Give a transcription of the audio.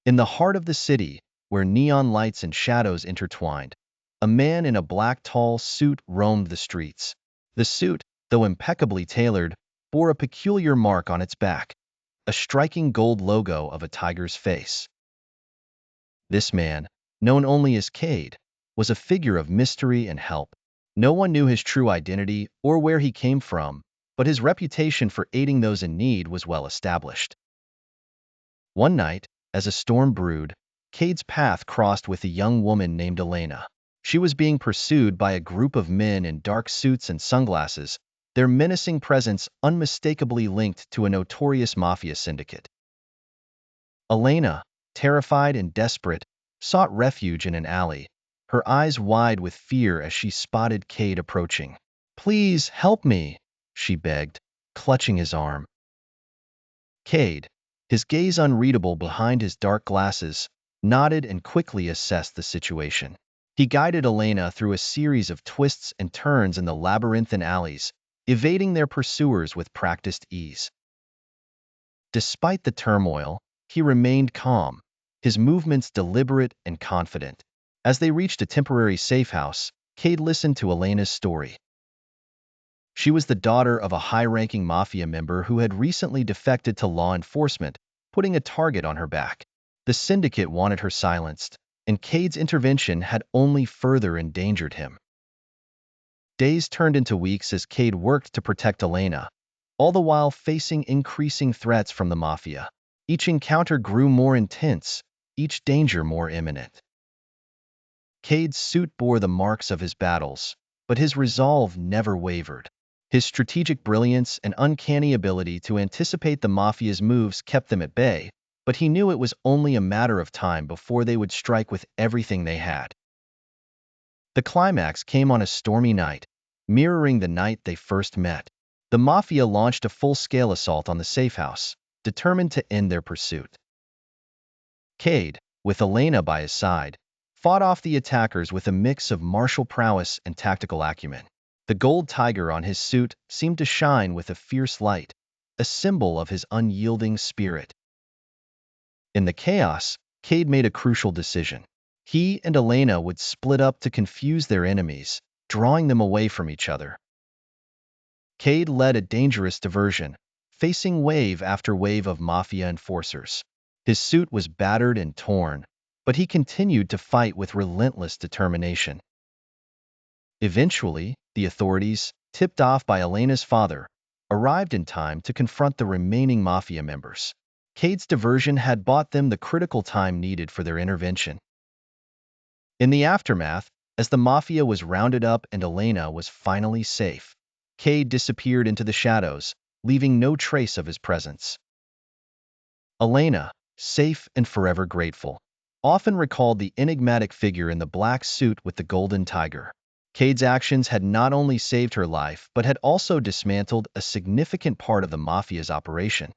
In the heart of the city, where neon lights and shadows intertwined, a man in a black tall suit roamed the streets. The suit, though impeccably tailored, bore a peculiar mark on its back, a striking gold logo of a tiger's face. This man, known only as Kade, was a figure of mystery and help. No one knew his true identity or where he came from, but his reputation for aiding those in need was well established. One night, as a storm brewed, Kade's path crossed with a young woman named Elena. She was being pursued by a group of men in dark suits and sunglasses, their menacing presence unmistakably linked to a notorious mafia syndicate. Elena, terrified and desperate, sought refuge in an alley, her eyes wide with fear as she spotted Kade approaching. "Please help me," she begged, clutching his arm. Kade, his gaze unreadable behind his dark glasses, nodded and quickly assessed the situation. He guided Elena through a series of twists and turns in the labyrinthine alleys, evading their pursuers with practiced ease. Despite the turmoil, he remained calm, his movements deliberate and confident. As they reached a temporary safe house, Kade listened to Elena's story. She was the daughter of a high-ranking mafia member who had recently defected to law enforcement, putting a target on her back. The syndicate wanted her silenced, and Kade's intervention had only further endangered him. Days turned into weeks as Kade worked to protect Elena, all the while facing increasing threats from the mafia. Each encounter grew more intense, each danger more imminent. Kade's suit bore the marks of his battles, but his resolve never wavered. His strategic brilliance and uncanny ability to anticipate the mafia's moves kept them at bay, but he knew it was only a matter of time before they would strike with everything they had. The climax came on a stormy night, mirroring the night they first met. The mafia launched a full-scale assault on the safe house, determined to end their pursuit. Kade, with Elena by his side, fought off the attackers with a mix of martial prowess and tactical acumen. The gold tiger on his suit seemed to shine with a fierce light, a symbol of his unyielding spirit. In the chaos, Kade made a crucial decision. He and Elena would split up to confuse their enemies, drawing them away from each other. Kade led a dangerous diversion, facing wave after wave of mafia enforcers. His suit was battered and torn, but he continued to fight with relentless determination. Eventually, the authorities, tipped off by Elena's father, arrived in time to confront the remaining mafia members. Kade's diversion had bought them the critical time needed for their intervention. In the aftermath, as the mafia was rounded up and Elena was finally safe, Kade disappeared into the shadows, leaving no trace of his presence. Elena, safe and forever grateful, often recalled the enigmatic figure in the black suit with the golden tiger. Kade's actions had not only saved her life but had also dismantled a significant part of the mafia's operation.